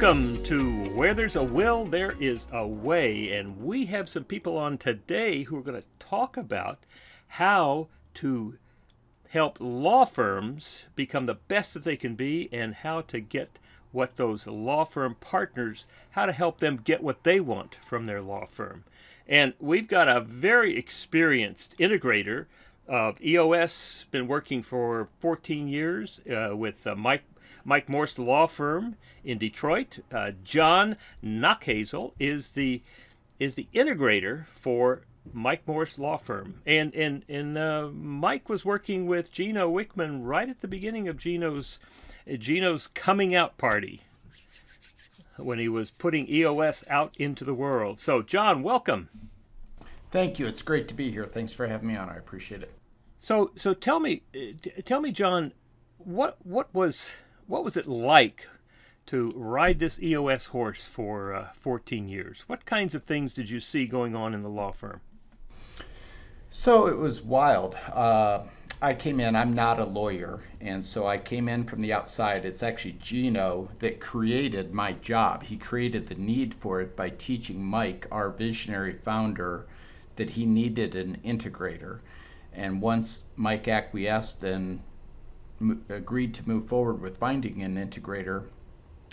Welcome to Where There's a Will, There Is a Way. And we have some people on today who are going to talk about how to help law firms become the best that they can be and how to get what those law firm partners, how to help them get what they want from their law firm. And we've got a very experienced integrator of EOS, been working for 14 years with Mike Morse Law Firm in Detroit. John Nachezel is the integrator for Mike Morse Law Firm, and Mike was working with Gino Wickman right at the beginning of Gino's coming out party when he was putting EOS out into the world. So, John, welcome. Thank you. It's great to be here. Thanks for having me on. I appreciate it. So tell me, John, what was it like to ride this EOS horse for 14 years? What kinds of things did you see going on in the law firm? So it was wild. I came in, I'm not a lawyer, and so I came in from the outside. It's actually Gino that created my job. He created the need for it by teaching Mike, our visionary founder, that he needed an integrator. And once Mike acquiesced and agreed to move forward with finding an integrator,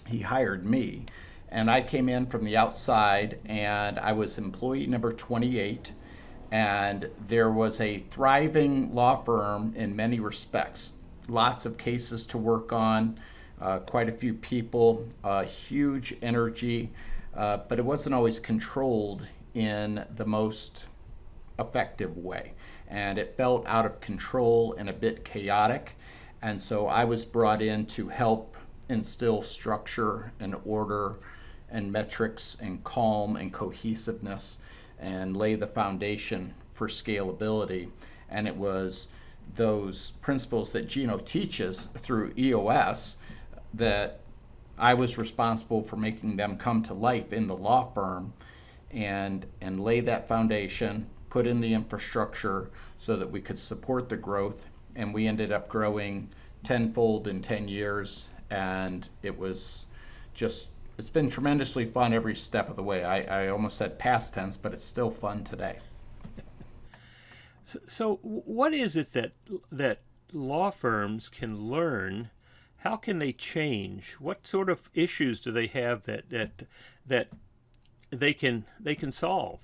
he hired me. And I came in from the outside, and I was employee number 28. And there was a thriving law firm in many respects. Lots of cases to work on, quite a few people, huge energy, but it wasn't always controlled in the most effective way. And it felt out of control and a bit chaotic. And so I was brought in to help instill structure and order and metrics and calm and cohesiveness and lay the foundation for scalability. And it was those principles that Gino teaches through EOS that I was responsible for making them come to life in the law firm and lay that foundation, put in the infrastructure so that we could support the growth. And we ended up growing tenfold in 10 years. And it was just, it's been tremendously fun every step of the way. I almost said past tense, but it's still fun today. So what is it that law firms can learn? How can they change? What sort of issues do they have that they can solve?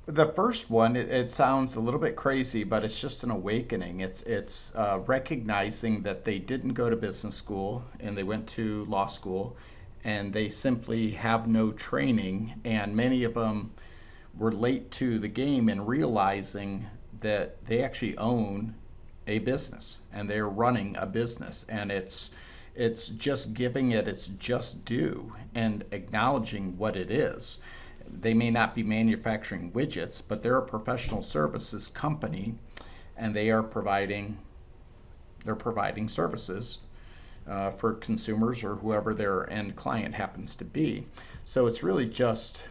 The first one, it sounds a little bit crazy, but it's just an awakening. It's recognizing that they didn't go to business school and they went to law school, and they simply have no training, and many of them were late to the game in realizing that they actually own a business and they're running a business, and it's just giving it its just due and acknowledging what it is. They may not be manufacturing widgets, but they're a professional services company, and they are providing services for consumers or whoever their end client happens to be. So it's really just,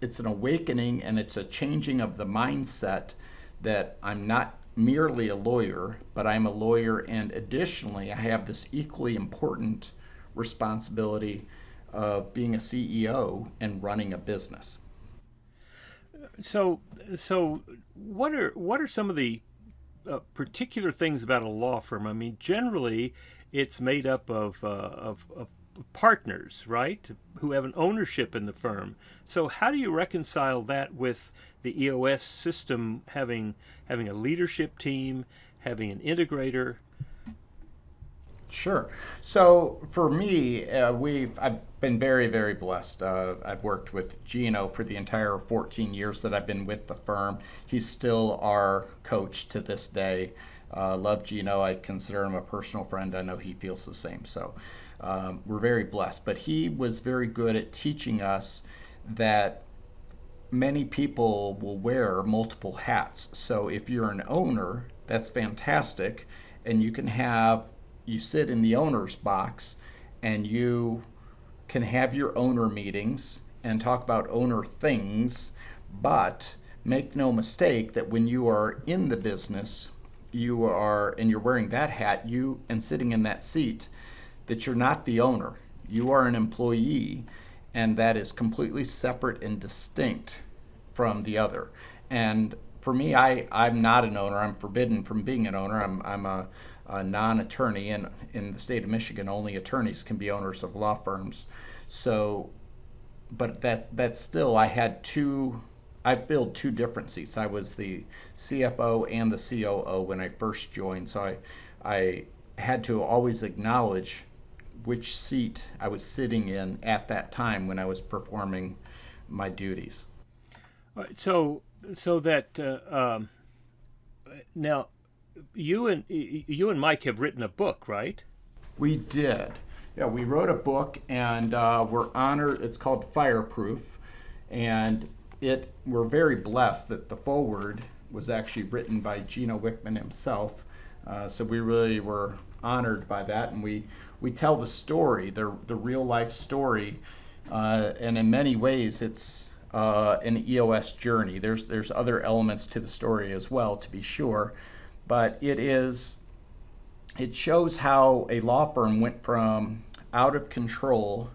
it's an awakening, and it's a changing of the mindset that I'm not merely a lawyer, but I'm a lawyer, and additionally I have this equally important responsibility of being a CEO and running a business. So what are some of the particular things about a law firm? I mean, generally, it's made up of partners, right, who have an ownership in the firm. So how do you reconcile that with the EOS system having a leadership team, having an integrator? Sure. So for me, I've been very, very blessed. I've worked with Gino for the entire 14 years that I've been with the firm. He's still our coach to this day. Love Gino. I consider him a personal friend. I know he feels the same. So we're very blessed. But he was very good at teaching us that many people will wear multiple hats. So if you're an owner, that's fantastic, and you sit in the owner's box, and you can have your owner meetings and talk about owner things, but make no mistake that when you are in the business, and you're wearing that hat, and sitting in that seat, that you're not the owner. You are an employee, and that is completely separate and distinct from the other. And for me, I'm not an owner. I'm forbidden from being an owner. I'm a non-attorney, and in the state of Michigan, only attorneys can be owners of law firms. So, but that still, I filled two different seats. I was the CFO and the COO when I first joined. So I had to always acknowledge which seat I was sitting in at that time when I was performing my duties. All right, so that now you and Mike have written a book, right? We did. Yeah, we wrote a book, and we're honored. It's called Fireproof, and we're very blessed that the foreword was actually written by Gino Wickman himself. So we really were honored by that, and we tell the story, the real life story, and in many ways it's an EOS journey. There's other elements to the story as well, to be sure, but it shows how a law firm went from out of control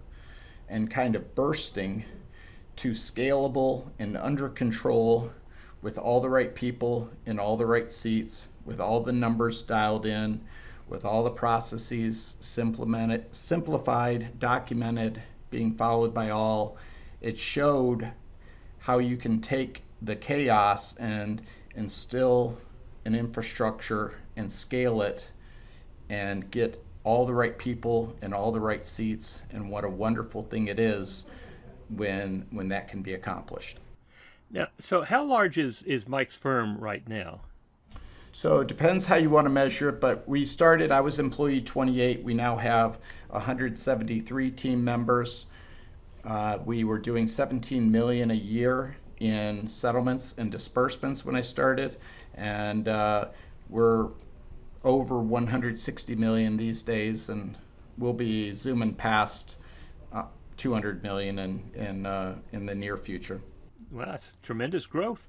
and kind of bursting to scalable and under control, with all the right people in all the right seats, with all the numbers dialed in, with all the processes simplified, documented, being followed by all. It showed how you can take the chaos and instill an infrastructure and scale it and get all the right people in all the right seats, and what a wonderful thing it is when that can be accomplished. Now, so how large is Mike's firm right now? So it depends how you want to measure it, but I was employee 28. We now have 173 team members. We were doing 17 million a year in settlements and disbursements when I started, and we're over 160 million these days, and we'll be zooming past 200 million in the near future. Well, that's tremendous growth.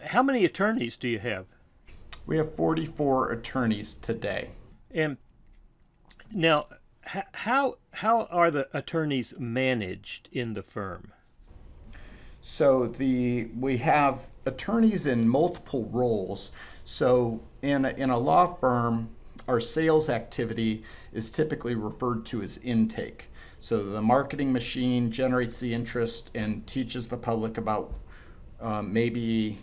How many attorneys do you have? We have 44 attorneys today. And now, how are the attorneys managed in the firm? So we have attorneys in multiple roles. So in a law firm, our sales activity is typically referred to as intake. So the marketing machine generates the interest and teaches the public about maybe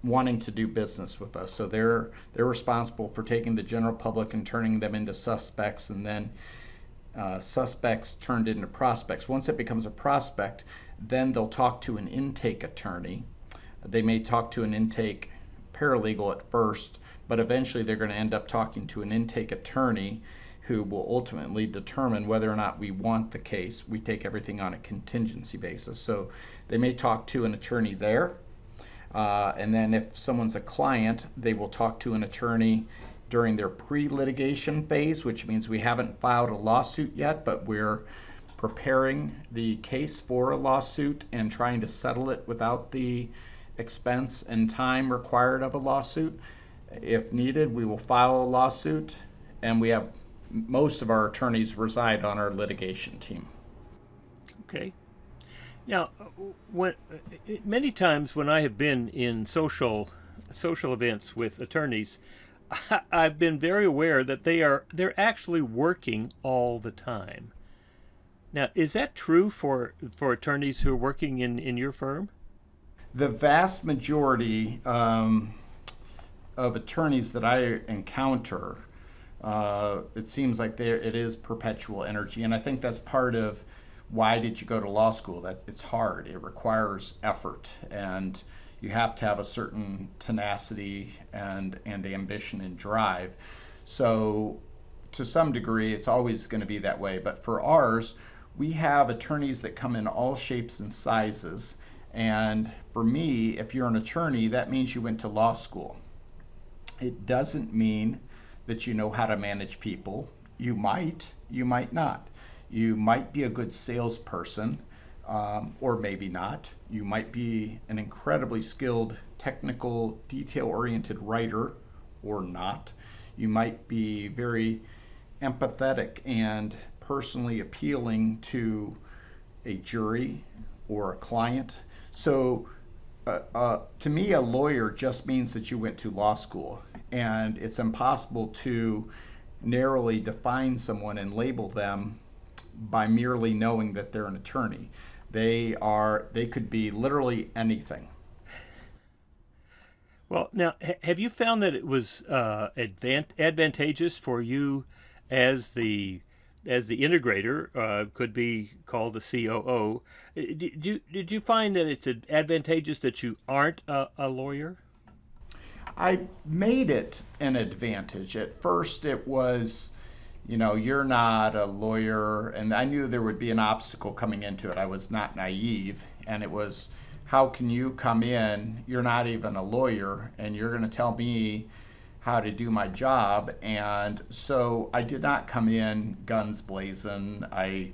wanting to do business with us. So they're responsible for taking the general public and turning them into suspects, and then suspects turned into prospects. Once it becomes a prospect, then they'll talk to an intake attorney. They may talk to an intake paralegal at first, but eventually they're going to end up talking to an intake attorney who will ultimately determine whether or not we want the case. We take everything on a contingency basis. So they may talk to an attorney there. And then if someone's a client, they will talk to an attorney during their pre-litigation phase, which means we haven't filed a lawsuit yet, but we're preparing the case for a lawsuit and trying to settle it without the expense and time required of a lawsuit. If needed, we will file a lawsuit, and we have most of our attorneys reside on our litigation team. Okay. Now, many times when I have been in social events with attorneys, I've been very aware that they're actually working all the time. Now, is that true for attorneys who are working in your firm? The vast majority of attorneys that I encounter, it seems like it is perpetual energy, and I think that's part of why did you go to law school? That it's hard. It requires effort, and you have to have a certain tenacity and ambition and drive. So to some degree, it's always going to be that way. But for ours, we have attorneys that come in all shapes and sizes. And for me, if you're an attorney, that means you went to law school. It doesn't mean that you know how to manage people. You might not. You might be a good salesperson, or maybe not. You might be an incredibly skilled, technical, detail-oriented writer, or not. You might be very empathetic and personally appealing to a jury or a client. So to me, a lawyer just means that you went to law school, and it's impossible to narrowly define someone and label them by merely knowing that they're an attorney. They could be literally anything. Well, now, have you found that it was advantageous for you as the integrator, could be called the COO? Did you find that it's advantageous that you aren't a lawyer? I made it an advantage. At first, it was, you're not a lawyer, and I knew there would be an obstacle coming into it. I was not naive, and it was, how can you come in? You're not even a lawyer, and you're going to tell me how to do my job. And so I did not come in guns blazing. I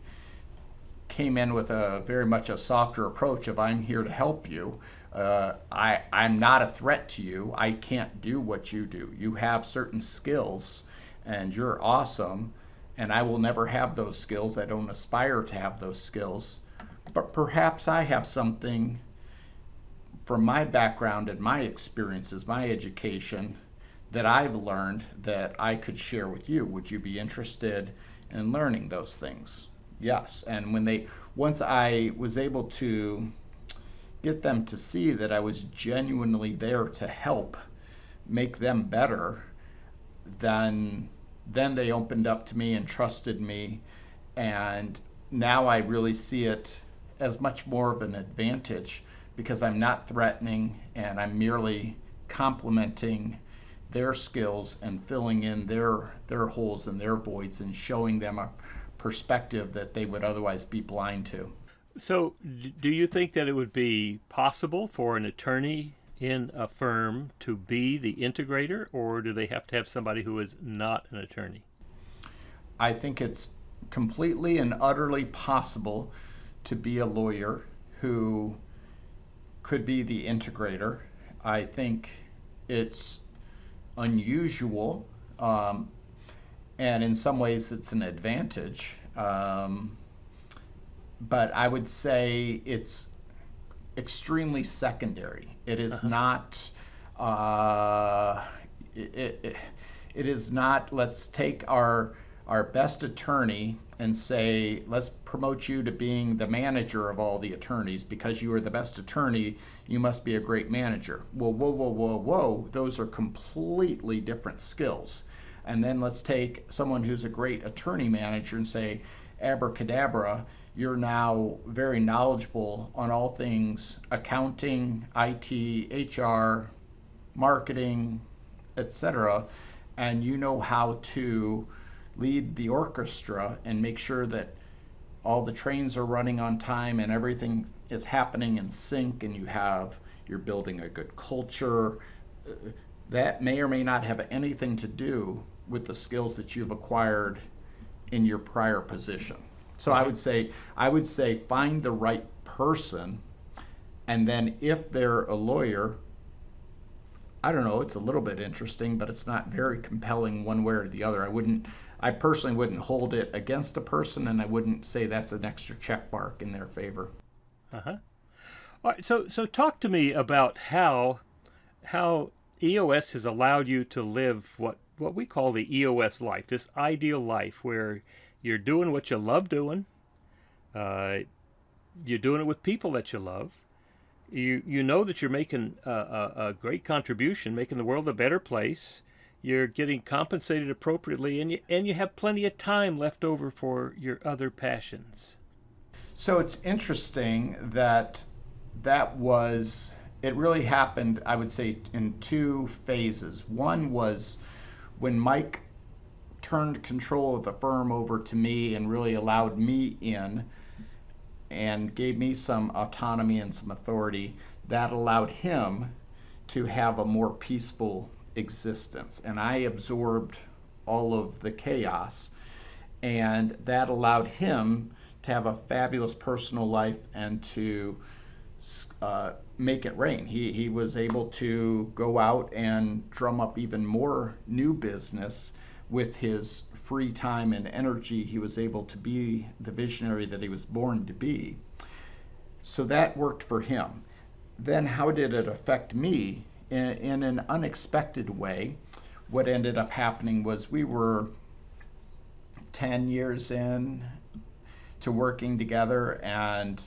came in with a very much a softer approach of, I'm here to help you. I'm not a threat to you. I can't do what you do. You have certain skills and you're awesome, and I will never have those skills. I don't aspire to have those skills, but perhaps I have something from my background and my experiences, my education, that I've learned that I could share with you. Would you be interested in learning those things? Yes. And once I was able to get them to see that I was genuinely there to help make them better, then they opened up to me and trusted me. And now I really see it as much more of an advantage, because I'm not threatening and I'm merely complementing their skills and filling in their holes and their voids and showing them a perspective that they would otherwise be blind to. So, do you think that it would be possible for an attorney in a firm to be the integrator, or do they have to have somebody who is not an attorney? I think it's completely and utterly possible to be a lawyer who could be the integrator. I think it's unusual, and in some ways it's an advantage. But I would say it's extremely secondary. It is not. It is not. Let's take our best attorney and say, let's promote you to being the manager of all the attorneys. Because you are the best attorney, you must be a great manager. Well, whoa, whoa, whoa, whoa. Those are completely different skills. And then let's take someone who's a great attorney manager and say, abracadabra, you're now very knowledgeable on all things accounting, IT, HR, marketing, etc. And you know how to lead the orchestra and make sure that all the trains are running on time and everything is happening in sync, and you're building a good culture. That may or may not have anything to do with the skills that you've acquired in your prior position. So I would say find the right person, and then if they're a lawyer, I don't know, it's a little bit interesting, but it's not very compelling one way or the other. I personally wouldn't hold it against a person, and I wouldn't say that's an extra check mark in their favor. Uh-huh. All right, so talk to me about how EOS has allowed you to live what we call the EOS life, this ideal life where you're doing what you love doing. You're doing it with people that you love. You know that you're making a great contribution, making the world a better place. You're getting compensated appropriately, and you have plenty of time left over for your other passions. So it's interesting that it really happened, I would say, in two phases. One was when Mike turned control of the firm over to me and really allowed me in and gave me some autonomy and some authority. That allowed him to have a more peaceful existence, and I absorbed all of the chaos, and that allowed him to have a fabulous personal life and to make it rain. He was able to go out and drum up even more new business with his free time and energy, he was able to be the visionary that he was born to be. So that worked for him. Then how did it affect me? In an unexpected way, what ended up happening was we were 10 years in to working together, and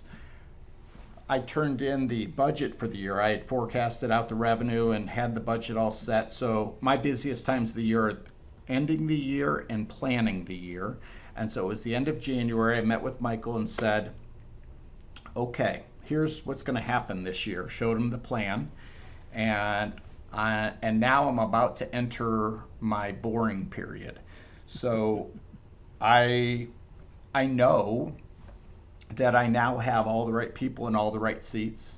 I turned in the budget for the year. I had forecasted out the revenue and had the budget all set. So my busiest times of the year are ending the year and planning the year. And so it was the end of January. I met with Michael and said, okay, here's what's going to happen this year. Showed him the plan. And now I'm about to enter my boring period. So I know that I now have all the right people in all the right seats.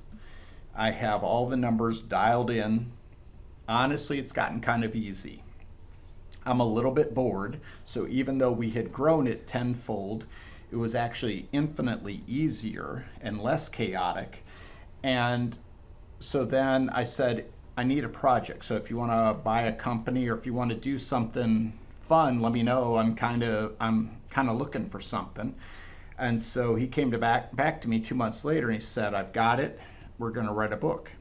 I have all the numbers dialed in. Honestly, it's gotten kind of easy. I'm a little bit bored, so even though we had grown it tenfold, it was actually infinitely easier and less chaotic. And so then I said, I need a project. So if you want to buy a company or if you want to do something fun, let me know. I'm kind of looking for something. And so he came back to me 2 months later and he said, I've got it. We're going to write a book.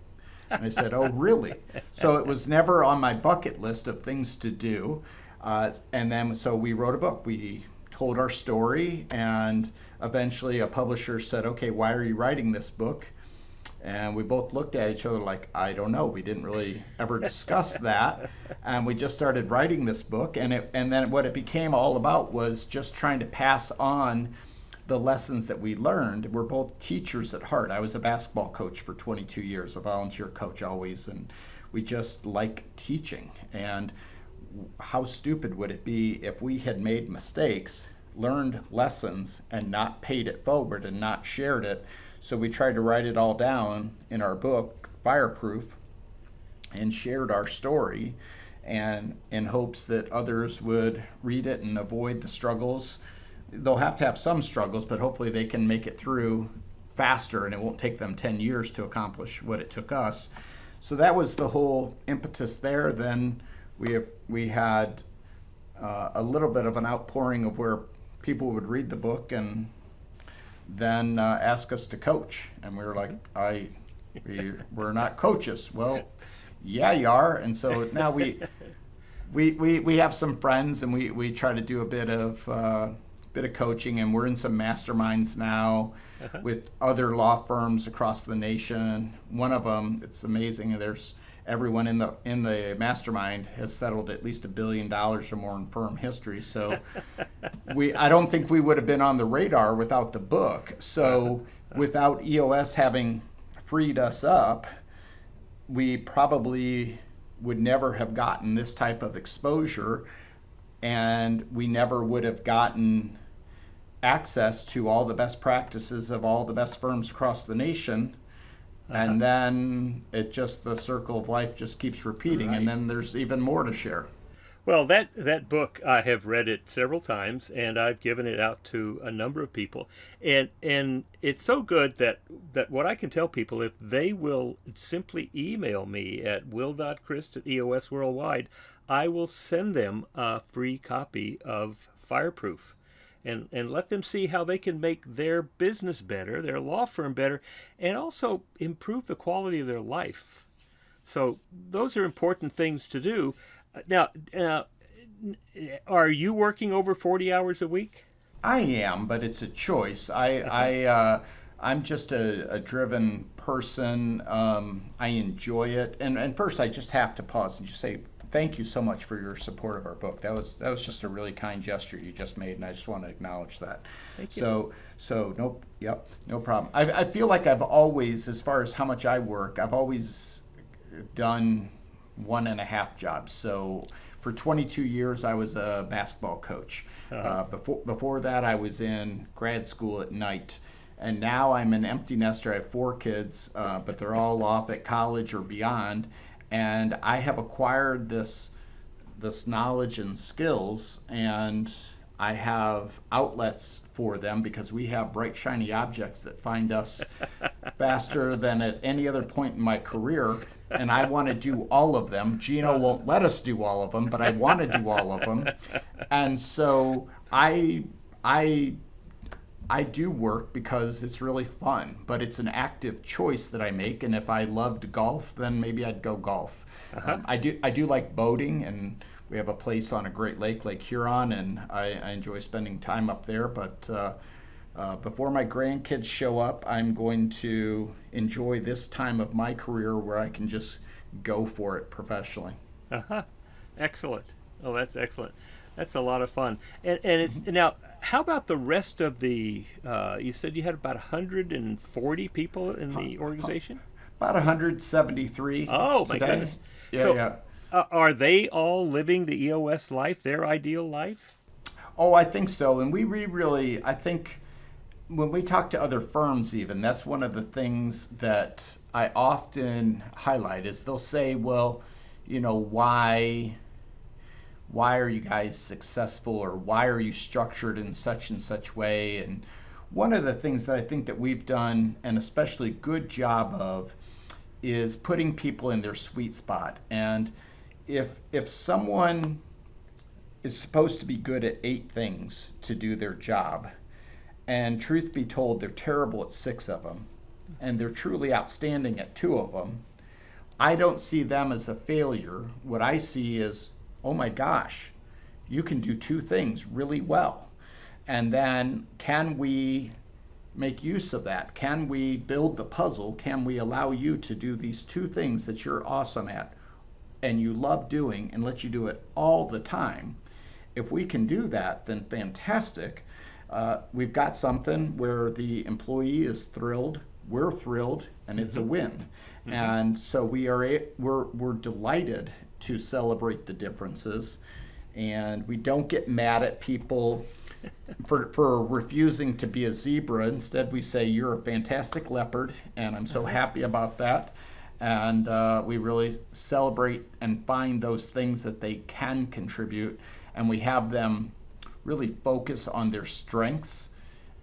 And I said, oh, really? So it was never on my bucket list of things to do. And then so we wrote a book. We told our story, and eventually a publisher said, okay, why are you writing this book? And we both looked at each other like, I don't know. We didn't really ever discuss that. And we just started writing this book. And then what it became all about was just trying to pass on the lessons that we learned. We're both teachers at heart. I was a basketball coach for 22 years, a volunteer coach always. And we just like teaching. And how stupid would it be if we had made mistakes, learned lessons, and not paid it forward and not shared it? So we tried to write it all down in our book, Fireproof, and shared our story, and in hopes that others would read it and avoid the struggles. They'll have to have some struggles, but hopefully they can make it through faster, and it won't take them 10 years to accomplish what it took us. So that was the whole impetus there. Then we had a little bit of an outpouring of where people would read the book and then ask us to coach. And we were like, we're not coaches. Well, yeah, you are. And so now we have some friends, and we try to do a bit of coaching, and we're in some masterminds now with other law firms across the nation. One of them, it's amazing. There's everyone in the mastermind has settled at least $1 billion or more in firm history. So I don't think we would have been on the radar without the book. So without EOS having freed us up, we probably would never have gotten this type of exposure, and we never would have gotten access to all the best practices of all the best firms across the nation. And then the circle of life just keeps repeating, right. And then there's even more to share. Well, that book, I have read it several times, and I've given it out to a number of people. And it's so good that what I can tell people, if they will simply email me at will.crist@EOS Worldwide, I will send them a free copy of Fireproof. And let them see how they can make their business better, their law firm better, and also improve the quality of their life. So those are important things to do. Now, are you working over 40 hours a week? I am, but it's a choice. I'm just a driven person. I enjoy it. And first, I just have to pause and just say, thank you so much for your support of our book. That was just a really kind gesture you just made, and I just want to acknowledge that. Thank you. So no problem. I feel like I've always, as far as how much I work, I've always done 1.5 jobs. So for 22 years, I was a basketball coach. Before that, I was in grad school at night. And now I'm an empty nester. I have 4 kids, but they're all off at college or beyond. And I have acquired this knowledge and skills, and I have outlets for them because we have bright, shiny objects that find us faster than at any other point in my career, and I want to do all of them. Gino won't let us do all of them, but I want to do all of them. And so I do work because it's really fun, but it's an active choice that I make. And if I loved golf, then maybe I'd go golf. I do like boating, and we have a place on a great lake, Lake Huron, and I enjoy spending time up there. But before my grandkids show up, I'm going to enjoy this time of my career where I can just go for it professionally. Uh-huh. Excellent. Oh, that's excellent. That's a lot of fun. And it's now. How about the rest of the? You said you had about 140 people in the organization. About 173. Oh my today. goodness! Yeah, So, yeah. are they all living the EOS life, their ideal life? Oh, I think so. And we really, I think when we talk to other firms, even, that's one of the things that I often highlight is they'll say, well, why are you guys successful, or why are you structured in such and such way? And one of the things that I think that we've done an especially good job of is putting people in their sweet spot. And if someone is supposed to be good at 8 things to do their job, and truth be told, they're terrible at 6 of them, and they're truly outstanding at 2 of them, I don't see them as a failure. What I see is, oh my gosh, you can do 2 things really well. And then can we make use of that? Can we build the puzzle? Can we allow you to do these 2 things that you're awesome at and you love doing, and let you do it all the time? If we can do that, then fantastic. We've got something where the employee is thrilled, we're thrilled, and it's a win. Mm-hmm. And so we're delighted to celebrate the differences, and we don't get mad at people for refusing to be a zebra. Instead, we say, you're a fantastic leopard, and I'm so happy about that. And we really celebrate and find those things that they can contribute, and we have them really focus on their strengths,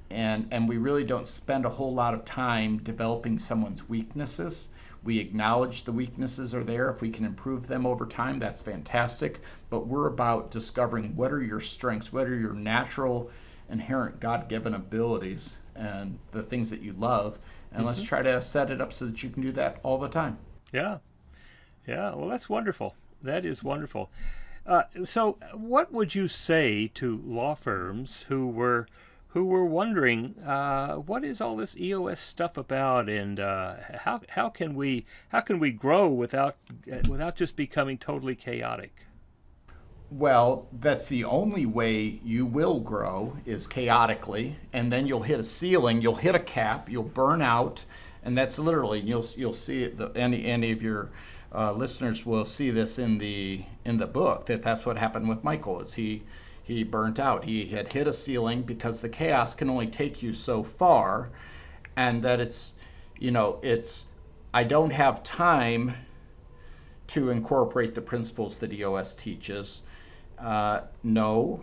and we really don't spend a whole lot of time developing someone's weaknesses. We acknowledge the weaknesses are there. If we can improve them over time, that's fantastic. But we're about discovering what are your strengths, what are your natural, inherent, God-given abilities, and the things that you love. And let's try to set it up so that you can do that all the time. Yeah. Yeah. Well, that's wonderful. That is wonderful. So what would you say to law firms who were wondering what is all this EOS stuff about, and how can we grow without just becoming totally chaotic? Well, that's the only way you will grow, is chaotically, and then you'll hit a ceiling, you'll hit a cap, you'll burn out, and that's literally, you'll see it. Any of your listeners will see this in the book, that's what happened with Michael. Is he burnt out. He had hit a ceiling because the chaos can only take you so far, and that it's I don't have time to incorporate the principles that EOS teaches. No,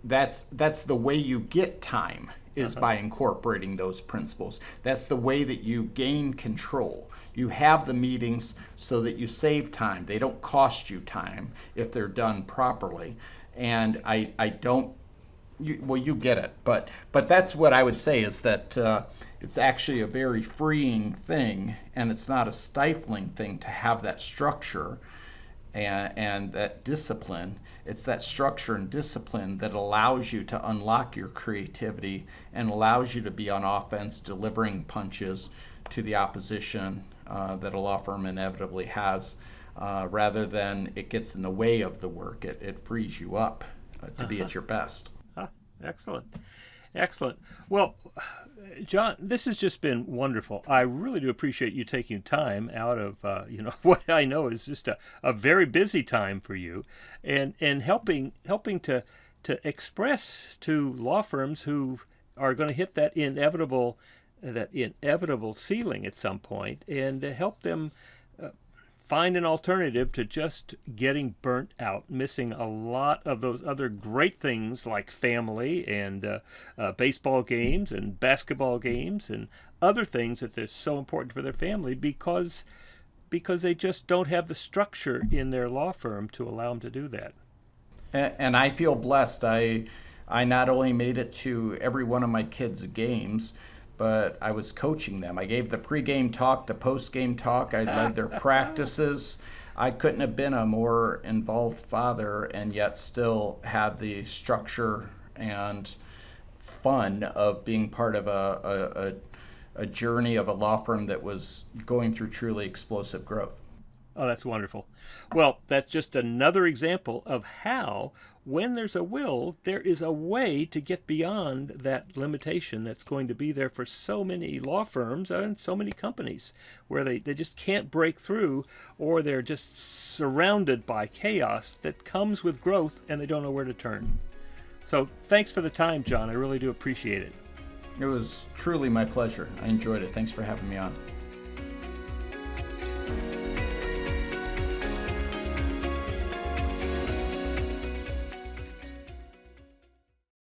that's the way you get time, is by incorporating those principles. That's the way that you gain control. You have the meetings so that you save time. They don't cost you time if they're done properly. And you get it. But that's what I would say, is that it's actually a very freeing thing, and it's not a stifling thing to have that structure and that discipline. It's that structure and discipline that allows you to unlock your creativity and allows you to be on offense, delivering punches to the opposition that a law firm inevitably has, rather than it gets in the way of the work. It frees you up to be at your best. Excellent. Excellent. Well, John, this has just been wonderful. I really do appreciate you taking time out of what I know is just a very busy time for you, and helping to express to law firms who are going to hit that inevitable ceiling at some point, and help them find an alternative to just getting burnt out, missing a lot of those other great things like family and baseball games and basketball games and other things that are so important for their family because they just don't have the structure in their law firm to allow them to do that. And I feel blessed. I not only made it to every one of my kids' games, but I was coaching them. I gave the pregame talk, the postgame talk. I led their practices. I couldn't have been a more involved father and yet still had the structure and fun of being part of a journey of a law firm that was going through truly explosive growth. Oh, that's wonderful. Well, that's just another example of how, when there's a will, there is a way to get beyond that limitation that's going to be there for so many law firms and so many companies, where they just can't break through, or they're just surrounded by chaos that comes with growth and they don't know where to turn. So thanks for the time, John. I really do appreciate it. It was truly my pleasure. I enjoyed it. Thanks for having me on.